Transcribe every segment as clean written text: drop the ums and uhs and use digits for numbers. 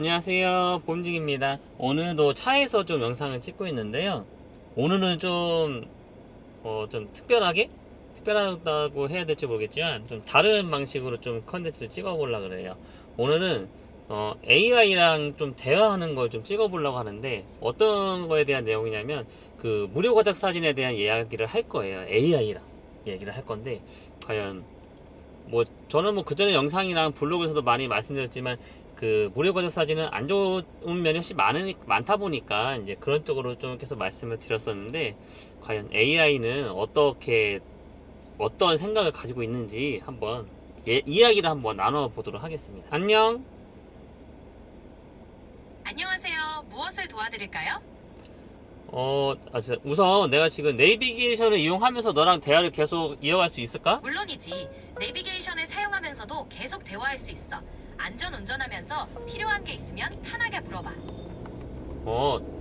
안녕하세요, 봄직입니다. 오늘도 차에서 좀 영상을 찍고 있는데요. 오늘은 좀 특별하다고 해야 될지 모르겠지만 좀 다른 방식으로 좀 컨텐츠를 찍어보려고 그래요. 오늘은 AI랑 좀 대화하는 걸 좀 찍어보려고 하는데, 어떤 거에 대한 내용이냐면 그 무료 과적 사진에 대한 이야기를 할 거예요. AI랑 얘기를 할 건데, 과연 저는 그전에 영상이랑 블로그에서도 많이 말씀드렸지만, 그 무료 과적 사진은 안 좋은 면이 훨씬 많다 보니까 이제 그런 쪽으로 좀 계속 말씀을 드렸었는데, 과연 AI는 어떤 생각을 가지고 있는지 한번 이야기를 한번 나눠보도록 하겠습니다. 안녕. 안녕하세요. 무엇을 도와드릴까요? 우선 내가 지금 내비게이션을 이용하면서 너랑 대화를 계속 이어갈 수 있을까? 물론이지. 내비게이션을 사용하면서도 계속 대화할 수 있어. 안전 운전하면서 필요한 게 있으면 편하게 물어봐.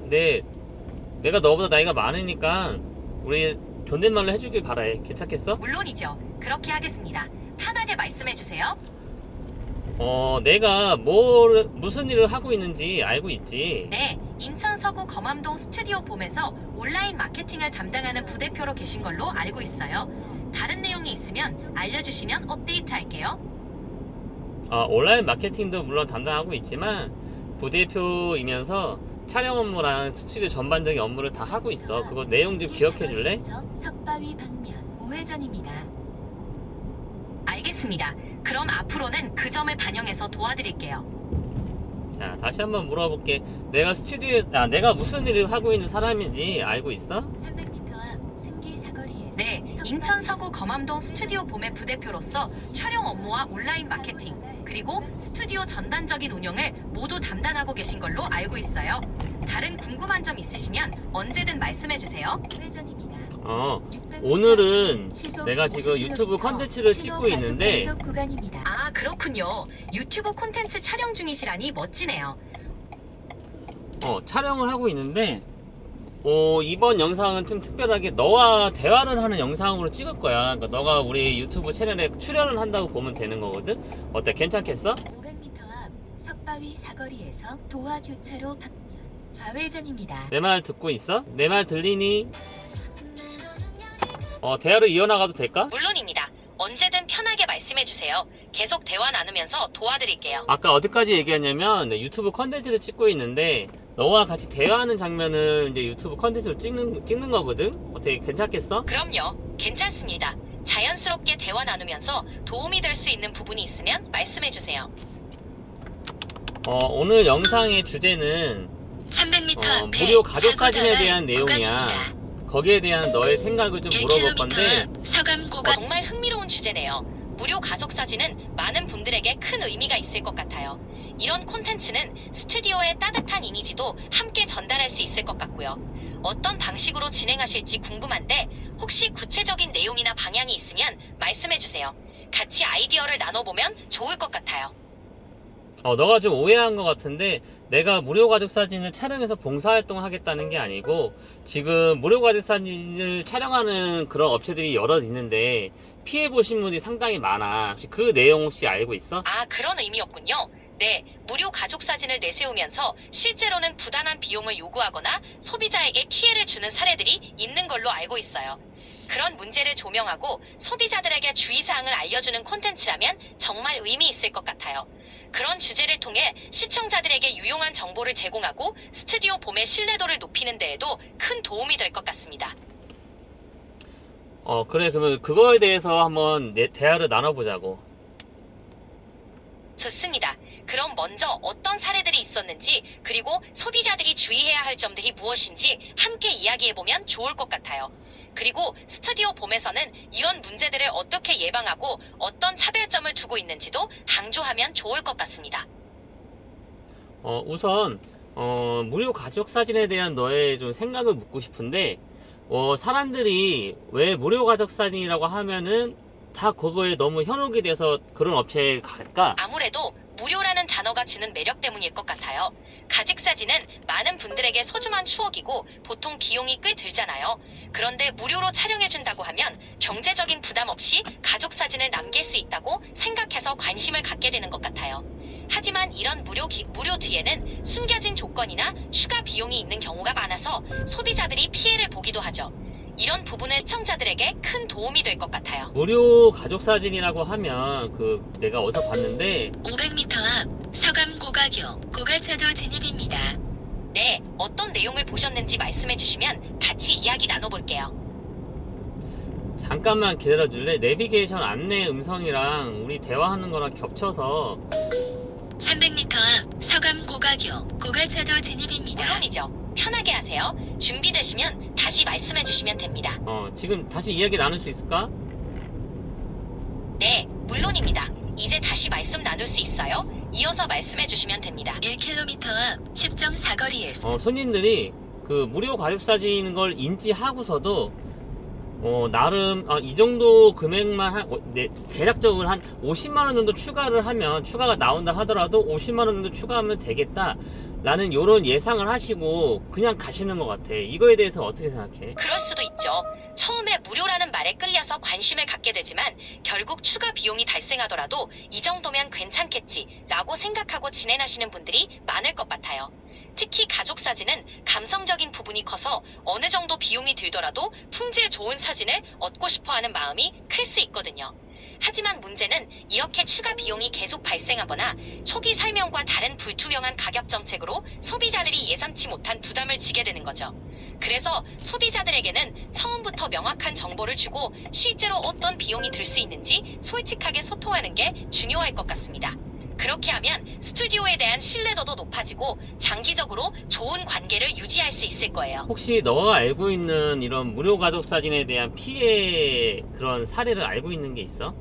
내가 너보다 나이가 많으니까 우리 존댓말로 해주길 바래. 괜찮겠어? 물론이죠. 그렇게 하겠습니다. 편하게 말씀해 주세요. 내가 무슨 일을 하고 있는지 알고 있지? 네, 인천 서구 검암동 스튜디오 봄에서 온라인 마케팅을 담당하는 부대표로 계신 걸로 알고 있어요. 다른 내용이 있으면 알려주시면 업데이트 할게요. 온라인 마케팅도 물론 담당하고 있지만 부대표이면서 촬영 업무랑 스튜디오 전반적인 업무를 다 하고 있어. 그거 내용 좀 기억해 줄래? 석바위 방면 우회전입니다. 알겠습니다. 그럼 앞으로는 그 점을 반영해서 도와드릴게요. 자, 다시 한번 물어볼게. 내가 무슨 일을 하고 있는 사람인지 알고 있어? 300m 앞 승기 사거리에서 네, 인천 서구 검암동 스튜디오 봄의 부대표로서 촬영 업무와 온라인 마케팅, 그리고 스튜디오 전반적인 운영을 모두 담당하고 계신 걸로 알고 있어요. 다른 궁금한 점 있으시면 언제든 말씀해주세요. 우회전입니다. 오늘은 내가 지금 유튜브 컨텐츠를 찍고 있는데, 구간입니다. 아, 그렇군요. 유튜브 콘텐츠 촬영 중이시라니 멋지네요. 촬영을 하고 있는데, 이번 영상은 좀 특별하게 너와 대화를 하는 영상으로 찍을 거야. 그러니까 너가 우리 유튜브 채널에 출연을 한다고 보면 되는 거거든? 어때? 괜찮겠어? 500m 앞 석바위 사거리에서 도화 교차로 방면 좌회전입니다. 내 말 듣고 있어? 내 말 들리니? 대화를 이어나가도 될까? 물론입니다. 언제든 편하게 말씀해주세요. 계속 대화 나누면서 도와드릴게요. 아까 어디까지 얘기했냐면, 유튜브 컨텐츠를 찍고 있는데 너와 같이 대화하는 장면을 이제 유튜브 컨텐츠로 찍는 거거든? 어떻게 괜찮겠어? 그럼요. 괜찮습니다. 자연스럽게 대화 나누면서 도움이 될 수 있는 부분이 있으면 말씀해주세요. 오늘 영상의 주제는 300m 앞에 무료 가족 사진에 사고 대한 나갈 내용이야. 구간입니다. 거기에 대한 너의 생각을 좀 물어볼 건데, 정말 흥미로운 주제네요. 무료 가족 사진은 많은 분들에게 큰 의미가 있을 것 같아요. 이런 콘텐츠는 스튜디오의 따뜻한 이미지도 함께 전달할 수 있을 것 같고요. 어떤 방식으로 진행하실지 궁금한데, 혹시 구체적인 내용이나 방향이 있으면 말씀해주세요. 같이 아이디어를 나눠보면 좋을 것 같아요. 너가 좀 오해한 것 같은데, 내가 무료 가족 사진을 촬영해서 봉사활동을 하겠다는 게 아니고, 지금 무료 가족 사진을 촬영하는 그런 업체들이 여러 있는데 피해보신 분들이 상당히 많아. 혹시 그 내용 혹시 알고 있어? 아, 그런 의미였군요. 네, 무료 가족 사진을 내세우면서 실제로는 부당한 비용을 요구하거나 소비자에게 피해를 주는 사례들이 있는 걸로 알고 있어요. 그런 문제를 조명하고 소비자들에게 주의사항을 알려주는 콘텐츠라면 정말 의미 있을 것 같아요. 그런 주제를 통해 시청자들에게 유용한 정보를 제공하고 스튜디오 봄의 신뢰도를 높이는 데에도 큰 도움이 될 것 같습니다. 그래. 그러면 그거에 대해서 한번 대화를 나눠보자고. 좋습니다. 그럼 먼저 어떤 사례들이 있었는지, 그리고 소비자들이 주의해야 할 점들이 무엇인지 함께 이야기해보면 좋을 것 같아요. 그리고 스튜디오 봄에서는 이런 문제들을 어떻게 예방하고 어떤 차별점을 두고 있는지도 강조하면 좋을 것 같습니다. 우선 무료 가족 사진에 대한 너의 좀 생각을 묻고 싶은데, 사람들이 왜 무료 가족 사진이라고 하면은 다 그거에 너무 현혹이 돼서 그런 업체에 갈까? 아무래도 무료라는 단어가 주는 매력 때문일 것 같아요. 가족 사진은 많은 분들에게 소중한 추억이고 보통 비용이 꽤 들잖아요. 그런데 무료로 촬영해준다고 하면 경제적인 부담 없이 가족 사진을 남길 수 있다고 생각해서 관심을 갖게 되는 것 같아요. 하지만 이런 무료 뒤에는 숨겨진 조건이나 추가 비용이 있는 경우가 많아서 소비자들이 피해를 보기도 하죠. 이런 부분은 시청자들에게 큰 도움이 될 것 같아요. 무료 가족 사진이라고 하면 내가 어디서 봤는데 500m 앞 서감 고가교 고가차도 진입입니다. 네, 어떤 내용을 보셨는지 말씀해 주시면 같이 이야기 나눠볼게요. 잠깐만 기다려줄래? 내비게이션 안내 음성이랑 우리 대화하는 거랑 겹쳐서 300m 앞 서감 고가교 고가차도 진입입니다. 물론이죠. 편하게 하세요. 준비되시면 다시 말씀해 주시면 됩니다. 지금 다시 이야기 나눌 수 있을까? 네, 물론입니다. 이제 다시 말씀 나눌 수 있어요. 이어서 말씀해 주시면 됩니다. 1km 앞 10.4 거리에서 손님들이 그 무료 가족 사진인 걸 인지하고서도 나름 이 정도 금액만 대략적으로 한 50만원 정도 추가를 하면, 추가가 나온다 하더라도 50만원 정도 추가하면 되겠다 라는 요런 예상을 하시고 그냥 가시는 것 같아. 이거에 대해서 어떻게 생각해? 그럴 수도 있죠. 처음에 무료라는 말에 끌려서 관심을 갖게 되지만 결국 추가 비용이 발생하더라도 이 정도면 괜찮겠지 라고 생각하고 진행하시는 분들이 많을 것 같아요. 특히 가족 사진은 감성적인 부분이 커서 어느 정도 비용이 들더라도 품질 좋은 사진을 얻고 싶어하는 마음이 클 수 있거든요. 하지만 문제는 이렇게 추가 비용이 계속 발생하거나 초기 설명과 다른 불투명한 가격 정책으로 소비자들이 예상치 못한 부담을 지게 되는 거죠. 그래서 소비자들에게는 처음부터 명확한 정보를 주고 실제로 어떤 비용이 들 수 있는지 솔직하게 소통하는 게 중요할 것 같습니다. 그렇게 하면 스튜디오에 대한 신뢰도도 높아지고 장기적으로 좋은 관계를 유지할 수 있을 거예요. 혹시 너가 알고 있는 이런 무료 가족 사진에 대한 피해 그런 사례를 알고 있는 게 있어?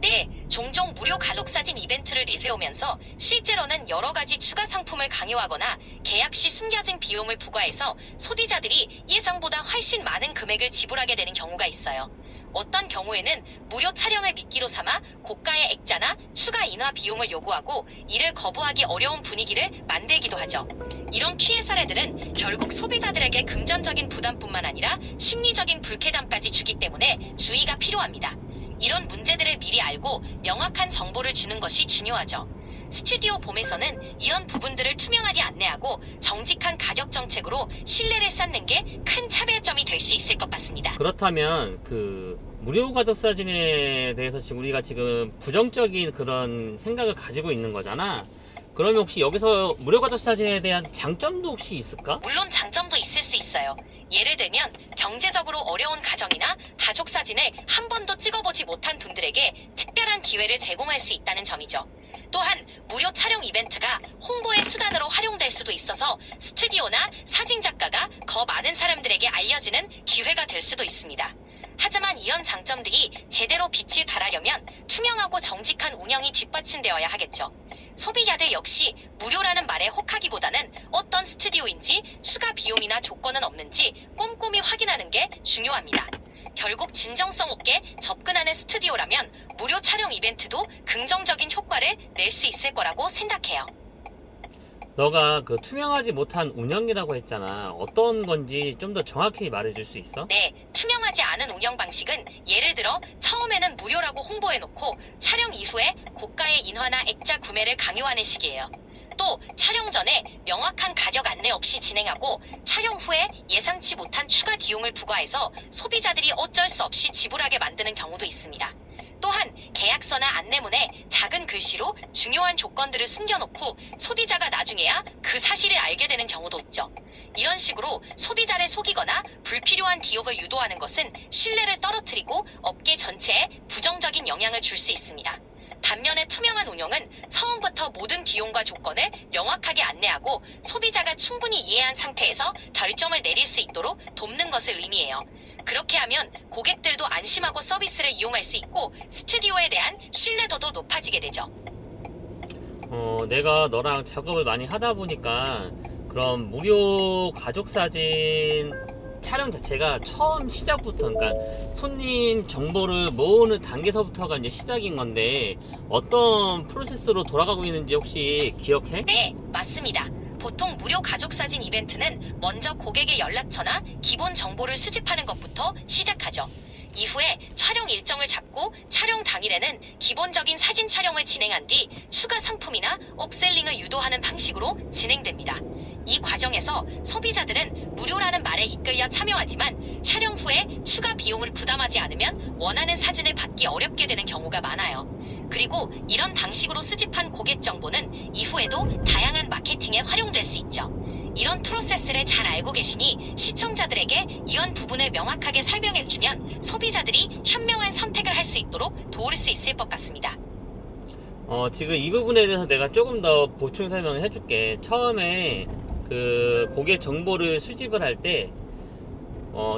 네, 종종 무료 가족 사진 이벤트를 내세우면서 실제로는 여러 가지 추가 상품을 강요하거나 계약 시 숨겨진 비용을 부과해서 소비자들이 예상보다 훨씬 많은 금액을 지불하게 되는 경우가 있어요. 어떤 경우에는 무료 촬영을 미끼로 삼아 고가의 액자나 추가 인화 비용을 요구하고 이를 거부하기 어려운 분위기를 만들기도 하죠. 이런 피해 사례들은 결국 소비자들에게 금전적인 부담뿐만 아니라 심리적인 불쾌감까지 주기 때문에 주의가 필요합니다. 이런 문제들을 미리 알고 명확한 정보를 주는 것이 중요하죠. 스튜디오 봄에서는 이런 부분들을 투명하게 안내하고 정직한 가격 정책으로 신뢰를 쌓는 게 큰 차별점이 될 수 있을 것 같습니다. 그렇다면 무료 가족 사진에 대해서 지금 우리가 지금 부정적인 그런 생각을 가지고 있는 거잖아. 그러면 혹시 여기서 무료 가족 사진에 대한 장점도 혹시 있을까? 물론 장점도 있을 수 있어요. 예를 들면 경제적으로 어려운 가정이나 가족 사진을 한 번도 찍어보지 못한 분들에게 특별한 기회를 제공할 수 있다는 점이죠. 또한 무료 촬영 이벤트가 홍보의 수단으로 활용될 수도 있어서 스튜디오나 사진작가가 더 많은 사람들에게 알려지는 기회가 될 수도 있습니다. 하지만 이런 장점들이 제대로 빛을 발하려면 투명하고 정직한 운영이 뒷받침되어야 하겠죠. 소비자들 역시 무료라는 말에 혹하기보다는 어떤 스튜디오인지 추가 비용이나 조건은 없는지 꼼꼼히 확인하는 게 중요합니다. 결국 진정성 있게 접근하는 스튜디오라면 무료 촬영 이벤트도 긍정적인 효과를 낼 수 있을 거라고 생각해요. 너가 투명하지 못한 운영이라고 했잖아. 어떤 건지 좀 더 정확히 말해줄 수 있어? 네, 투명하지 않은 운영 방식은 예를 들어 처음에는 무료라고 홍보해놓고 촬영 이후에 고가의 인화나 액자 구매를 강요하는 식이에요. 또 촬영 전에 명확한 가격 안내 없이 진행하고 촬영 후에 예상치 못한 추가 비용을 부과해서 소비자들이 어쩔 수 없이 지불하게 만드는 경우도 있습니다. 또한 계약서나 안내문에 작은 글씨로 중요한 조건들을 숨겨놓고 소비자가 나중에야 그 사실을 알게 되는 경우도 있죠. 이런 식으로 소비자를 속이거나 불필요한 기억을 유도하는 것은 신뢰를 떨어뜨리고 업계 전체에 부정적인 영향을 줄 수 있습니다. 반면에 투명한 운영은 처음부터 모든 기용과 조건을 명확하게 안내하고 소비자가 충분히 이해한 상태에서 결정을 내릴 수 있도록 돕는 것을 의미해요. 그렇게 하면 고객들도 안심하고 서비스를 이용할 수 있고 스튜디오에 대한 신뢰도도 높아지게 되죠. 내가 너랑 작업을 많이 하다 보니까 그런 무료 가족 사진 촬영 자체가 처음 시작부터, 그러니까 손님 정보를 모으는 단계서부터가 이제 시작인 건데 어떤 프로세스로 돌아가고 있는지 혹시 기억해? 네, 맞습니다. 보통 무료 가족 사진 이벤트는 먼저 고객의 연락처나 기본 정보를 수집하는 것부터 시작하죠. 이후에 촬영 일정을 잡고 촬영 당일에는 기본적인 사진 촬영을 진행한 뒤 추가 상품이나 업셀링을 유도하는 방식으로 진행됩니다. 이 과정에서 소비자들은 무료라는 말에 이끌려 참여하지만 촬영 후에 추가 비용을 부담하지 않으면 원하는 사진을 받기 어렵게 되는 경우가 많아요. 그리고 이런 방식으로 수집한 고객 정보는 이후에도 다양한 마케팅에 활용될 수 있죠. 이런 프로세스를 잘 알고 계시니 시청자들에게 이런 부분을 명확하게 설명해주면 소비자들이 현명한 선택을 할 수 있도록 도울 수 있을 것 같습니다. 지금 이 부분에 대해서 내가 조금 더 보충 설명을 해줄게. 처음에 그 고객 정보를 수집을 할 때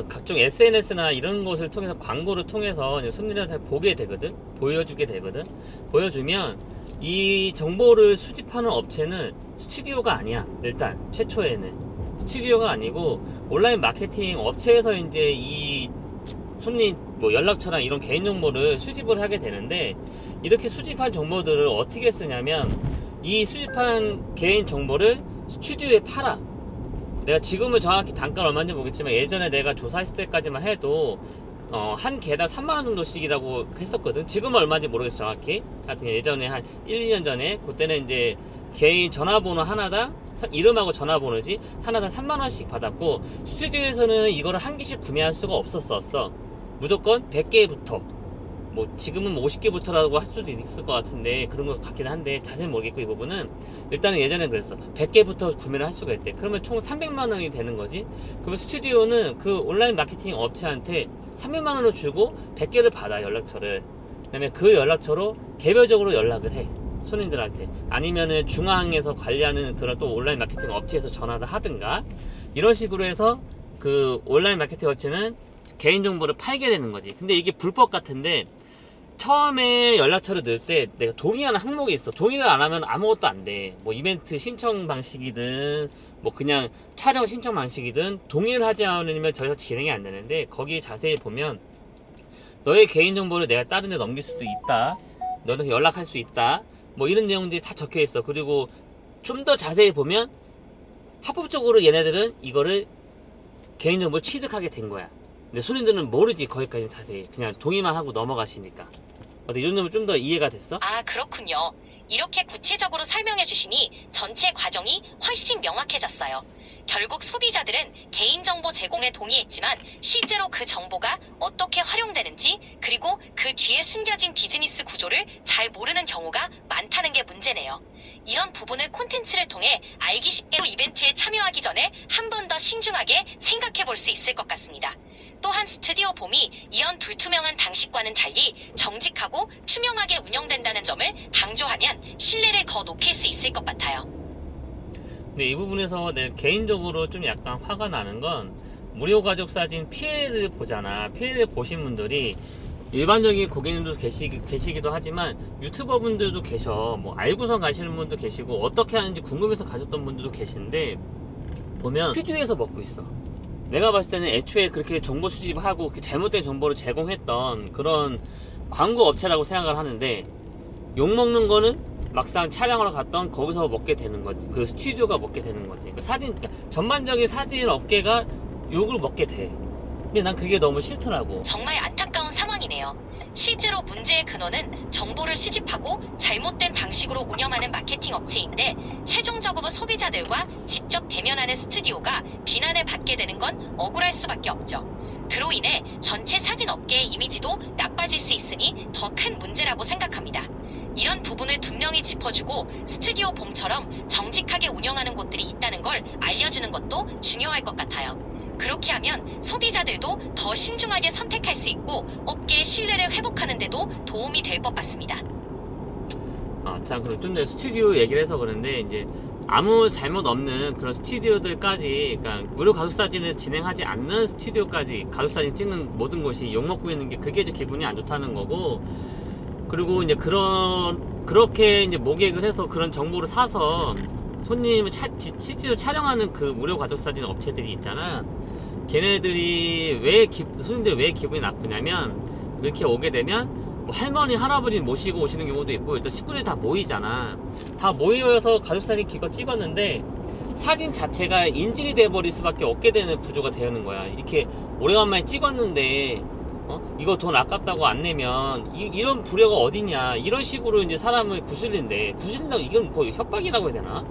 각종 SNS나 이런 것을 통해서 광고를 통해서 이제 손님한테 보게 되거든, 보여주게 되거든. 보여주면 이 정보를 수집하는 업체는 스튜디오가 아니야. 일단 최초에는 스튜디오가 아니고 온라인 마케팅 업체에서 이제 이 손님 뭐 연락처나 이런 개인 정보를 수집을 하게 되는데, 이렇게 수집한 정보들을 어떻게 쓰냐면 이 수집한 개인 정보를 스튜디오에 팔아. 내가 지금은 정확히 단가는 얼마인지 모르겠지만 예전에 내가 조사했을 때까지만 해도 한 개당 3만원 정도씩이라고 했었거든. 지금은 얼마인지 모르겠어 정확히. 하여튼 예전에 한 1, 2년 전에 그때는 이제 개인 전화번호 하나당, 이름하고 전화번호지, 하나당 3만원씩 받았고, 스튜디오에서는 이거를 한 개씩 구매할 수가 없었어. 무조건 100개부터, 뭐 지금은 50개부터라고 할 수도 있을 것 같은데, 그런 것 같긴 한데 자세히 모르겠고, 이 부분은 일단은 예전에 그랬어. 100개부터 구매를 할 수가 있대. 그러면 총 300만원이 되는 거지. 그러면 스튜디오는 그 온라인 마케팅 업체한테 300만원을 주고 100개를 받아, 연락처를. 그 다음에 그 연락처로 개별적으로 연락을 해, 손님들한테. 아니면은 중앙에서 관리하는 그런 또 온라인 마케팅 업체에서 전화를 하든가, 이런 식으로 해서 그 온라인 마케팅 업체는 개인정보를 팔게 되는 거지. 근데 이게 불법 같은데, 처음에 연락처를 넣을 때 내가 동의하는 항목이 있어. 동의를 안 하면 아무것도 안 돼. 뭐 이벤트 신청 방식이든 뭐 그냥 촬영 신청 방식이든 동의를 하지 않으면 저기서 진행이 안 되는데, 거기 자세히 보면 너의 개인정보를 내가 다른 데 넘길 수도 있다, 너한테 연락할 수 있다, 뭐 이런 내용들이 다 적혀 있어. 그리고 좀 더 자세히 보면 합법적으로 얘네들은 이거를 개인정보를 취득하게 된 거야. 근데 손님들은 모르지. 거기까지 자세히 그냥 동의만 하고 넘어가시니까. 어때, 이 정도면 좀 더 이해가 됐어? 아, 그렇군요. 이렇게 구체적으로 설명해 주시니 전체 과정이 훨씬 명확해졌어요. 결국 소비자들은 개인정보 제공에 동의했지만 실제로 그 정보가 어떻게 활용되는지, 그리고 그 뒤에 숨겨진 비즈니스 구조를 잘 모르는 경우가 많다는 게 문제네요. 이런 부분을 콘텐츠를 통해 알기 쉽게 이벤트에 참여하기 전에 한 번 더 신중하게 생각해 볼 수 있을 것 같습니다. 또한 스튜디오 봄이 이런 불투명한 방식과는 달리 정직하고 투명하게 운영된다는 점을 강조하면 신뢰를 더 높일 수 있을 것 같아요. 근데 이 부분에서 내 개인적으로 좀 약간 화가 나는 건, 무료 가족 사진 피해를 보잖아. 피해를 보신 분들이 일반적인 고객님도 계시기도 하지만 유튜버 분들도 계셔. 뭐 알고서 가시는 분도 계시고 어떻게 하는지 궁금해서 가셨던 분들도 계시는데, 보면 스튜디오에서 먹고 있어. 내가 봤을 때는 애초에 그렇게 정보 수집하고 잘못된 정보를 제공했던 그런 광고 업체라고 생각을 하는데, 욕먹는 거는 막상 촬영하러 갔던 거기서 먹게 되는 거지. 그 스튜디오가 먹게 되는 거지. 그러니까 전반적인 사진 업계가 욕을 먹게 돼. 근데 난 그게 너무 싫더라고. 정말 안타까운 상황이네요. 실제로 문제의 근원은 정보를 수집하고 잘못된 방식으로 운영하는 마케팅 업체인데, 최종적으로 소비자들과 직접 대면하는 스튜디오가 비난을 받게 되는 건 억울할 수밖에 없죠. 그로 인해 전체 사진 업계의 이미지도 나빠질 수 있으니 더 큰 문제라고 생각합니다. 이런 부분을 분명히 짚어주고 스튜디오 봄처럼 정직하게 운영하는 곳들이 있다는 걸 알려주는 것도 중요할 것 같아요. 그렇게 하면 소비자들도 더 신중하게 선택할 수 있고 업계의 신뢰를 회복하는 데도 도움이 될 것 같습니다. 자, 그럼 좀 더 스튜디오 얘기를 해서 그런데, 이제 아무 잘못 없는 그런 스튜디오들까지, 그러니까 무료 가족사진을 진행하지 않는 스튜디오까지 가족사진 찍는 모든 곳이 욕먹고 있는 게, 그게 이제 기분이 안 좋다는 거고, 그리고 이제 그렇게 이제 모객을 해서 그런 정보를 사서 손님을 실제로 촬영하는 그 무료 가족사진 업체들이 있잖아. 걔네들이 손님들이 왜 기분이 나쁘냐면, 이렇게 오게 되면 뭐 할머니 할아버지 모시고 오시는 경우도 있고, 일단 식구들이 다 모이잖아. 다 모여서 가족사진 기껏 찍었는데 사진 자체가 인질이 돼버릴 수밖에 없게 되는 구조가 되는 거야. 이렇게 오래간만에 찍었는데 이거 돈 아깝다고 안 내면 이런 불효가 어딨냐 이런 식으로 이제 사람을 구슬린다고 이건 거의 협박이라고 해야 되나?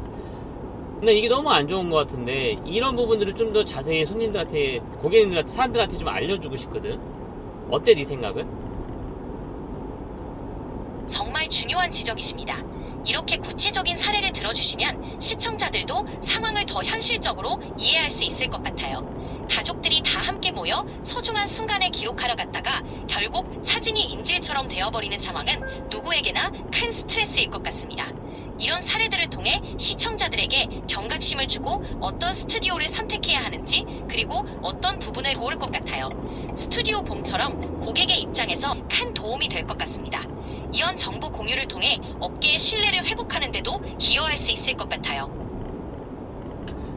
근데 이게 너무 안 좋은 것 같은데 이런 부분들을 좀 더 자세히 손님들한테 고객님들한테 사람들한테 좀 알려주고 싶거든. 어때 네 생각은? 정말 중요한 지적이십니다. 이렇게 구체적인 사례를 들어주시면 시청자들도 상황을 더 현실적으로 이해할 수 있을 것 같아요. 가족들이 다 함께 모여 소중한 순간을 기록하러 갔다가 결국 사진이 인질처럼 되어버리는 상황은 누구에게나 큰 스트레스일 것 같습니다. 이런 사례들을 통해 시청자들에게 경각심을 주고 어떤 스튜디오를 선택해야 하는지 그리고 어떤 부분을 고를 것 같아요. 스튜디오 봄처럼 고객의 입장에서 큰 도움이 될 것 같습니다. 이런 정보 공유를 통해 업계의 신뢰를 회복하는 데도 기여할 수 있을 것 같아요.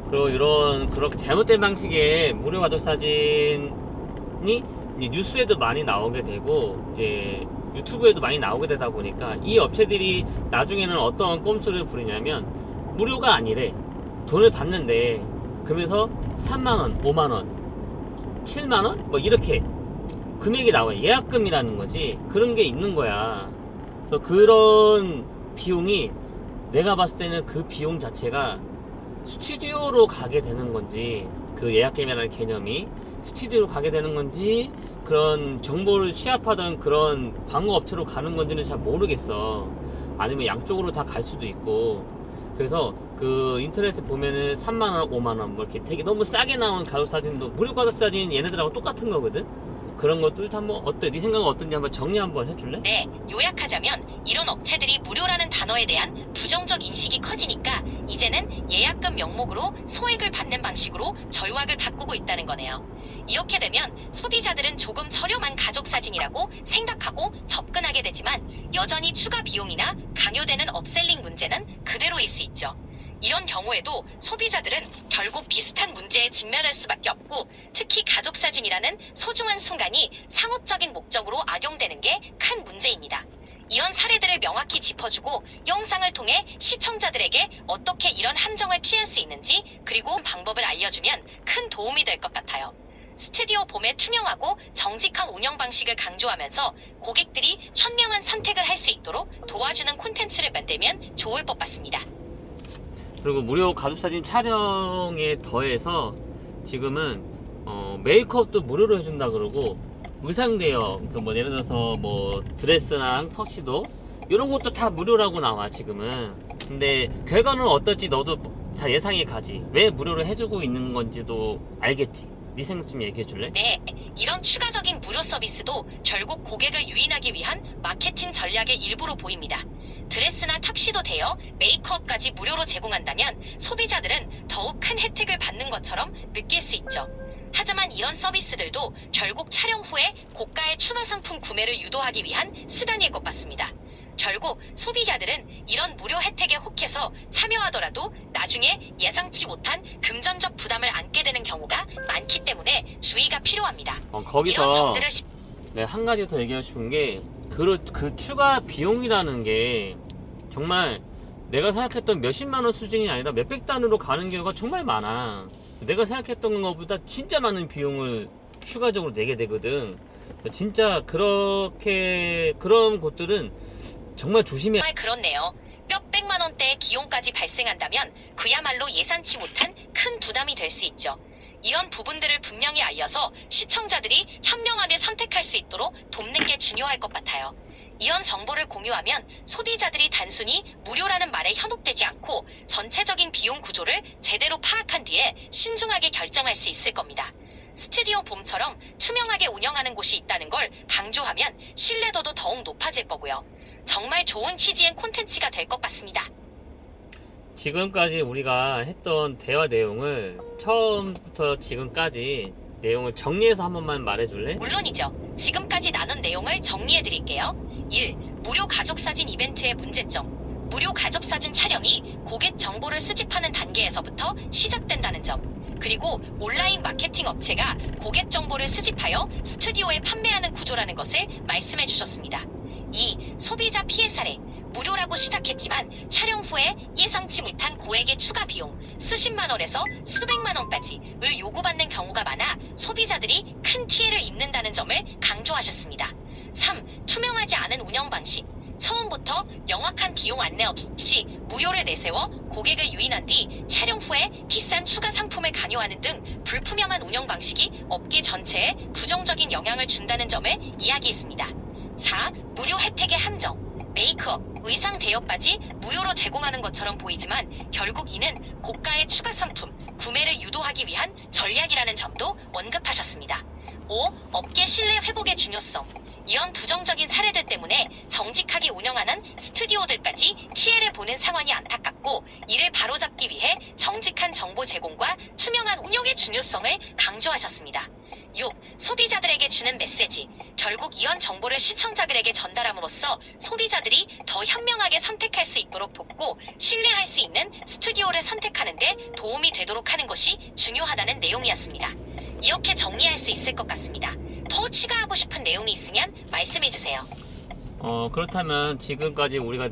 그리고 이런 그렇게 잘못된 방식의 무료 가족 사진이 이제 뉴스에도 많이 나오게 되고 이제 유튜브에도 많이 나오게 되다 보니까 이 업체들이 나중에는 어떤 꼼수를 부리냐면 무료가 아니래. 돈을 받는데 그러면서 3만원, 5만원, 7만원? 뭐 이렇게 금액이 나와요. 예약금이라는 거지. 그런 게 있는 거야. 그래서 그런 비용이 내가 봤을 때는 그 비용 자체가 스튜디오로 가게 되는 건지 그 예약금이라는 개념이 스튜디오로 가게 되는 건지 그런 정보를 취합하던 그런 광고 업체로 가는 건지는 잘 모르겠어. 아니면 양쪽으로 다 갈 수도 있고. 그래서 그 인터넷에 보면은 3만원, 5만원 뭐 이렇게 되게 너무 싸게 나온 가족 사진도 무료 가족 사진 얘네들하고 똑같은 거거든. 그런 것들 한번 어때? 네 생각은 어떤지 한번 정리 한번 해줄래? 네, 요약하자면 이런 업체들이 무료라는 단어에 대한 부정적 인식이 커지니까 이제는 예약금 명목으로 소액을 받는 방식으로 절약을 바꾸고 있다는 거네요. 이렇게 되면 소비자들은 조금 저렴한 가족 사진이라고 생각하고 접근하게 되지만 여전히 추가 비용이나 강요되는 업셀링 문제는 그대로일 수 있죠. 이런 경우에도 소비자들은 결국 비슷한 문제에 직면할 수밖에 없고 특히 가족 사진이라는 소중한 순간이 상업적인 목적으로 악용되는 게 큰 문제입니다. 이런 사례들을 명확히 짚어주고 영상을 통해 시청자들에게 어떻게 이런 함정을 피할 수 있는지 그리고 방법을 알려주면 큰 도움이 될 것 같아요. 스튜디오 봄의 투명하고 정직한 운영 방식을 강조하면서 고객들이 현명한 선택을 할 수 있도록 도와주는 콘텐츠를 만들면 좋을 것 같습니다. 그리고 무료 가족사진 촬영에 더해서 지금은 메이크업도 무료로 해준다 그러고 의상 대여 그 뭐 예를 들어서 뭐 드레스랑 턱시도 이런 것도 다 무료라고 나와 지금은. 근데 결과는 어떨지 너도 다 예상이 가지. 왜 무료로 해주고 있는 건지도 알겠지. 네 생각 좀 얘기해 줄래? 네, 이런 추가적인 무료 서비스도 결국 고객을 유인하기 위한 마케팅 전략의 일부로 보입니다. 드레스나 탁시도 대여, 메이크업까지 무료로 제공한다면 소비자들은 더욱 큰 혜택을 받는 것처럼 느낄 수 있죠. 하지만 이런 서비스들도 결국 촬영 후에 고가의 추가 상품 구매를 유도하기 위한 수단일 것 같습니다. 결국 소비자들은 이런 무료 혜택에 혹해서 참여하더라도 나중에 예상치 못한 금전적 부담을 안게 되는 경우가 많기 때문에 주의가 필요합니다. 이런 거기서 점들을 네, 한 가지 더 얘기하고 싶은 게 그 추가 비용이라는 게 정말 내가 생각했던 몇십만원 수준이 아니라 몇백 단으로 가는 경우가 정말 많아. 내가 생각했던 것보다 진짜 많은 비용을 추가적으로 내게 되거든. 진짜 그런 곳들은 정말 조심해. 정말 그렇네요. 몇백만 원대의 기용까지 발생한다면 그야말로 예상치 못한 큰 부담이 될 수 있죠. 이런 부분들을 분명히 알려서 시청자들이 현명하게 선택할 수 있도록 돕는 게 중요할 것 같아요. 이런 정보를 공유하면 소비자들이 단순히 무료라는 말에 현혹되지 않고 전체적인 비용 구조를 제대로 파악한 뒤에 신중하게 결정할 수 있을 겁니다. 스튜디오 봄처럼 투명하게 운영하는 곳이 있다는 걸 강조하면 신뢰도도 더욱 높아질 거고요. 정말 좋은 취지의 콘텐츠가 될 것 같습니다. 지금까지 우리가 했던 대화 내용을 처음부터 지금까지 내용을 정리해서 한 번만 말해줄래? 물론이죠. 지금까지 나눈 내용을 정리해 드릴게요. 1. 무료 가족사진 이벤트의 문제점. 무료 가족사진 촬영이 고객 정보를 수집하는 단계에서부터 시작된다는 점. 그리고 온라인 마케팅 업체가 고객 정보를 수집하여 스튜디오에 판매하는 구조라는 것을 말씀해 주셨습니다. 2. 소비자 피해 사례. 무료라고 시작했지만 촬영 후에 예상치 못한 고액의 추가 비용, 수십만 원에서 수백만 원까지를 요구받는 경우가 많아 소비자들이 큰 피해를 입는다는 점을 강조하셨습니다. 3. 투명하지 않은 운영 방식. 처음부터 명확한 비용 안내 없이 무료를 내세워 고객을 유인한 뒤 촬영 후에 비싼 추가 상품을 강요하는 등 불투명한 운영 방식이 업계 전체에 부정적인 영향을 준다는 점을 이야기했습니다. 4. 무료 혜택의 함정. 메이크업, 의상 대여까지 무료로 제공하는 것처럼 보이지만 결국 이는 고가의 추가 상품 구매를 유도하기 위한 전략이라는 점도 언급하셨습니다. 5. 업계 신뢰 회복의 중요성. 이런 부정적인 사례들 때문에 정직하게 운영하는 스튜디오들까지 피해를 보는 상황이 안타깝고, 이를 바로잡기 위해 정직한 정보 제공과 투명한 운영의 중요성을 강조하셨습니다. 6. 소비자들에게 주는 메시지. 결국 이런 정보를 시청자들에게 전달함으로써 소비자들이 더 현명하게 선택할 수 있도록 돕고 신뢰할 수 있는 스튜디오를 선택하는 데 도움이 되도록 하는 것이 중요하다는 내용이었습니다. 이렇게 정리할 수 있을 것 같습니다. 더 추가하고 싶은 내용이 있으면 말씀해주세요. 그렇다면 지금까지 우리가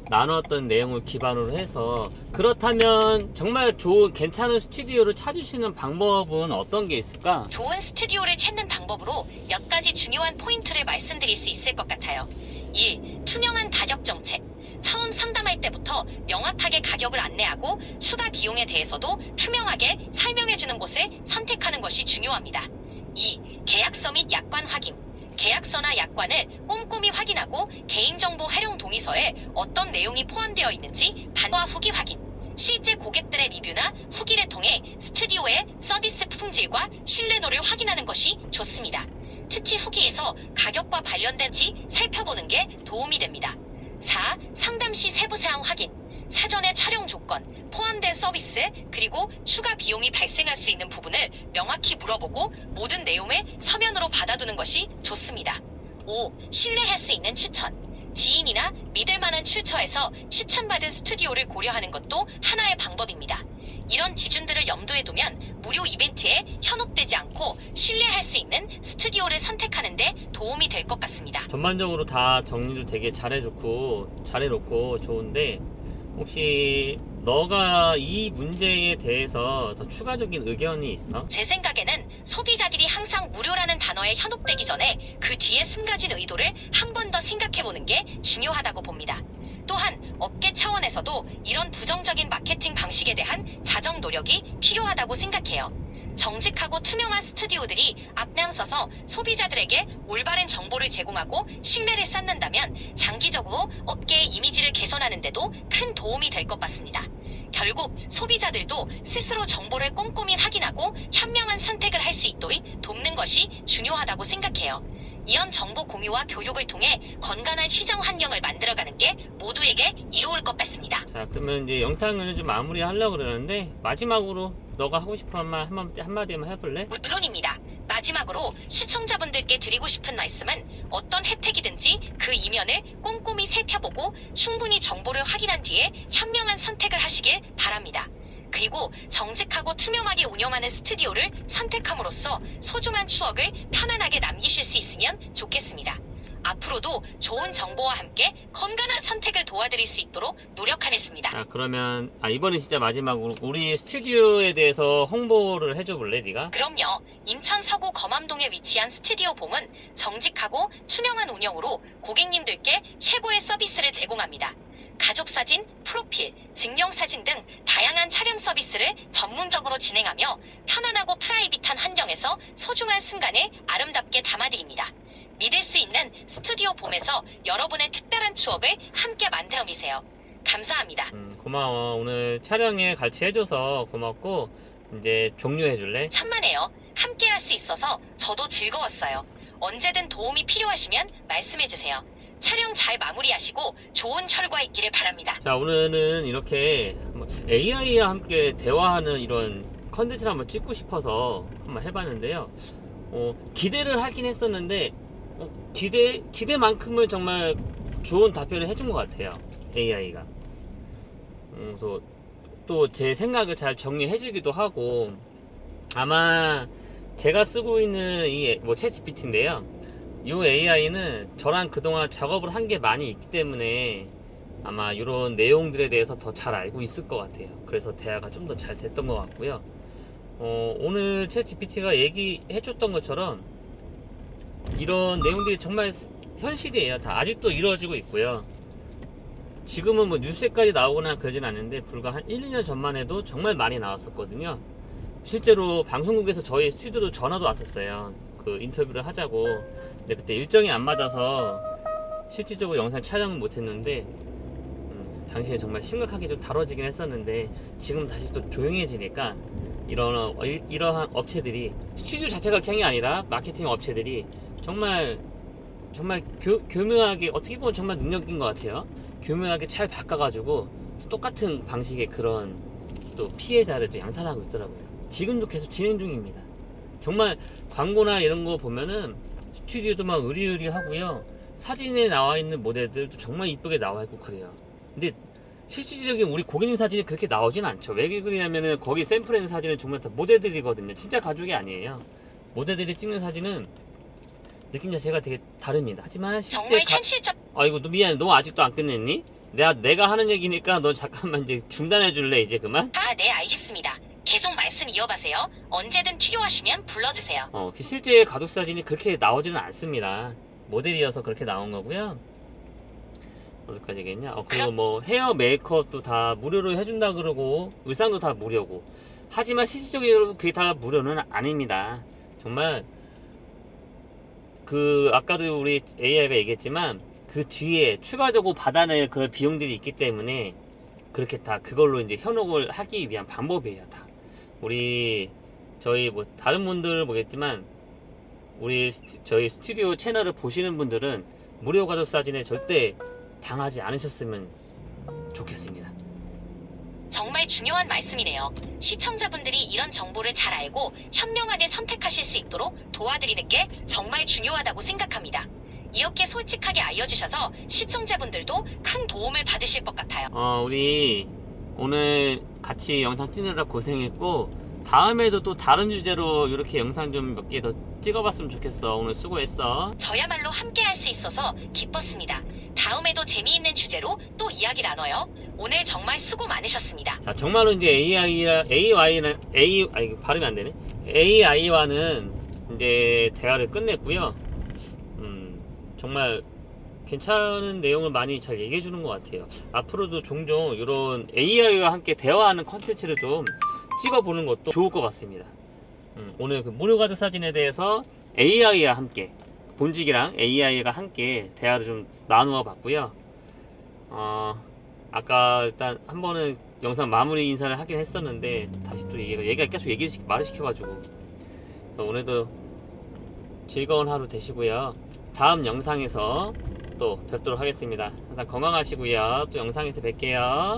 나눴던 내용을 기반으로 해서, 그렇다면 정말 좋은 괜찮은 스튜디오를 찾으시는 방법은 어떤 게 있을까? 좋은 스튜디오를 찾는 방법으로 몇 가지 중요한 포인트를 말씀드릴 수 있을 것 같아요. 1. 투명한 가격 정책. 처음 상담할 때부터 명확하게 가격을 안내하고 추가 비용에 대해서도 투명하게 설명해주는 곳을 선택하는 것이 중요합니다. 2. 계약서 및 약관 확인. 계약서나 약관을 꼼꼼히 확인하고 개인정보 활용 동의서에 어떤 내용이 포함되어 있는지 반과 후기 확인. 실제 고객들의 리뷰나 후기를 통해 스튜디오의 서비스 품질과 신뢰도를 확인하는 것이 좋습니다. 특히 후기에서 가격과 관련된지 살펴보는 게 도움이 됩니다. 4. 상담 시 세부 사항 확인. 사전에 촬영 조건, 포함된 서비스, 그리고 추가 비용이 발생할 수 있는 부분을 명확히 물어보고 모든 내용을 서면으로 받아두는 것이 좋습니다. 5. 신뢰할 수 있는 추천. 지인이나 믿을 만한 출처에서 추천받은 스튜디오를 고려하는 것도 하나의 방법입니다. 이런 기준들을 염두에 두면 무료 이벤트에 현혹되지 않고 신뢰할 수 있는 스튜디오를 선택하는 데 도움이 될 것 같습니다. 전반적으로 다 정리도 되게 잘해놓고 좋은데, 혹시 너가 이 문제에 대해서 더 추가적인 의견이 있어? 제 생각에는 소비자들이 항상 무료라는 단어에 현혹되기 전에 그 뒤에 숨겨진 의도를 한 번 더 생각해보는 게 중요하다고 봅니다. 또한 업계 차원에서도 이런 부정적인 마케팅 방식에 대한 자정 노력이 필요하다고 생각해요. 정직하고 투명한 스튜디오들이 앞장서서 소비자들에게 올바른 정보를 제공하고 신뢰를 쌓는다면 장기적으로 업계의 이미지를 개선하는 데도 큰 도움이 될 것 같습니다. 결국 소비자들도 스스로 정보를 꼼꼼히 확인하고 현명한 선택을 할 수 있도록 돕는 것이 중요하다고 생각해요. 이런 정보 공유와 교육을 통해 건강한 시장 환경을 만들어가는 게 모두에게 이로울 것 같습니다. 자, 그러면 이제 영상을 좀 마무리하려고 그러는데, 마지막으로 너가 하고 싶은 말 한마디만 해볼래? 물론입니다. 마지막으로 시청자분들께 드리고 싶은 말씀은 어떤 혜택이든지 그 이면을 꼼꼼히 살펴보고 충분히 정보를 확인한 뒤에 현명한 선택을 하시길 바랍니다. 그리고 정직하고 투명하게 운영하는 스튜디오를 선택함으로써 소중한 추억을 편안하게 남기실 수 있으면 좋겠습니다. 앞으로도 좋은 정보와 함께 건강한 선택을 도와드릴 수 있도록 노력하겠습니다. 자, 그러면 이번에 진짜 마지막으로 우리 스튜디오에 대해서 홍보를 해줘 볼래, 네가? 그럼요. 인천 서구 검암동에 위치한 스튜디오 봉은 정직하고 투명한 운영으로 고객님들께 최고의 서비스를 제공합니다. 가족사진, 프로필, 증명사진 등 다양한 촬영 서비스를 전문적으로 진행하며 편안하고 프라이빗한 환경에서 소중한 순간을 아름답게 담아드립니다. 믿을 수 있는 스튜디오 봄에서 여러분의 특별한 추억을 함께 만들어 미세요. 감사합니다. 고마워. 오늘 촬영에 같이 해줘서 고맙고, 이제 종료해줄래? 천만에요. 함께 할 수 있어서 저도 즐거웠어요. 언제든 도움이 필요하시면 말씀해주세요. 촬영 잘 마무리하시고 좋은 결과 있기를 바랍니다. 자, 오늘은 이렇게 AI와 함께 대화하는 이런 컨텐츠를 한번 찍고 싶어서 한번 해봤는데요. 기대를 하긴 했었는데, 기대만큼은 정말 좋은 답변을 해준 것 같아요, AI가. 그래서 또 제 생각을 잘 정리해주기도 하고, 아마 제가 쓰고 있는 이 챗GPT인데요, 이 AI는 저랑 그동안 작업을 한 게 많이 있기 때문에 아마 이런 내용들에 대해서 더 잘 알고 있을 것 같아요. 그래서 대화가 좀 더 잘 됐던 것 같고요. 오늘 챗GPT가 얘기해줬던 것처럼 이런 내용들이 정말 현실이에요. 다 아직도 이루어지고 있고요. 지금은 뭐 뉴스에까지 나오거나 그러진 않는데 불과 한 1, 2년 전만 해도 정말 많이 나왔었거든요. 실제로 방송국에서 저희 스튜디오도 전화도 왔었어요. 그 인터뷰를 하자고. 근데 그때 일정이 안 맞아서 실질적으로 영상 촬영을 못했는데 당시에 정말 심각하게 좀 다뤄지긴 했었는데 지금 다시 또 조용해지니까 이러한 업체들이 스튜디오 자체가 그냥 게 아니라 마케팅 업체들이 정말 교묘하게, 어떻게 보면 정말 능력인 것 같아요. 교묘하게 잘 바꿔가지고 똑같은 방식의 그런 또 피해자를 또 양산하고 있더라고요. 지금도 계속 진행 중입니다. 정말 광고나 이런 거 보면은 스튜디오도 막 으리으리하고요. 사진에 나와 있는 모델들도 정말 이쁘게 나와 있고 그래요. 근데 실질적인 우리 고객님 사진이 그렇게 나오진 않죠. 왜 그러냐면은 거기 샘플에 사진은 정말 다 모델들이거든요. 진짜 가족이 아니에요. 모델들이 찍는 사진은 느낌 자체가 되게 다릅니다. 하지만 실제 정말 현실적. 아이고, 미안해. 너 아직도 안 끝냈니? 내가 하는 얘기니까 너 잠깐만 이제 중단해 줄래? 이제 그만? 네, 알겠습니다. 계속 말씀 이어가세요. 언제든 필요하시면 불러주세요. 실제 가족 사진이 그렇게 나오지는 않습니다. 모델이어서 그렇게 나온 거고요. 어디까지 얘기했냐? 그리고 뭐 헤어 메이크업도 다 무료로 해준다 그러고 의상도 다 무료고. 하지만 실질적으로 그게 다 무료는 아닙니다. 정말 아까도 우리 AI가 얘기했지만 그 뒤에 추가적으로 받아낼 그런 비용들이 있기 때문에 그렇게 다 그걸로 이제 현혹을 하기 위한 방법이에요. 다 저희 뭐 다른 분들은 모르겠지만 저희 스튜디오 채널을 보시는 분들은 무료 가족 사진에 절대 당하지 않으셨으면 좋겠습니다. 정말 중요한 말씀이네요. 시청자분들이 이런 정보를 잘 알고 현명하게 선택하실 수 있도록 도와드리는 게 정말 중요하다고 생각합니다. 이렇게 솔직하게 알려주셔서 시청자분들도 큰 도움을 받으실 것 같아요. 우리 오늘 같이 영상 찍느라 고생했고 다음에도 또 다른 주제로 이렇게 영상 좀 몇 개 더 찍어봤으면 좋겠어. 오늘 수고했어. 저야말로 함께 할 수 있어서 기뻤습니다. 다음에도 재미있는 주제로 또 이야기 나눠요. 오늘 정말 수고 많으셨습니다. 자, 정말로 이제 발음이 안 되네. AI와는 이제 대화를 끝냈고요. 정말 괜찮은 내용을 많이 잘 얘기해 주는 것 같아요. 앞으로도 종종 이런 AI와 함께 대화하는 컨텐츠를 좀 찍어보는 것도 좋을 것 같습니다. 오늘 그 무료 가족 사진에 대해서 AI와 함께, 본직이랑 AI가 함께 대화를 좀 나누어 봤고요. 아까 일단 한 번은 영상 마무리 인사를 하긴 했었는데 다시 또 얘기가 계속 말을 시켜가지고 오늘도 즐거운 하루 되시고요. 다음 영상에서 또 뵙도록 하겠습니다. 항상 건강하시고요. 또 영상에서 뵐게요.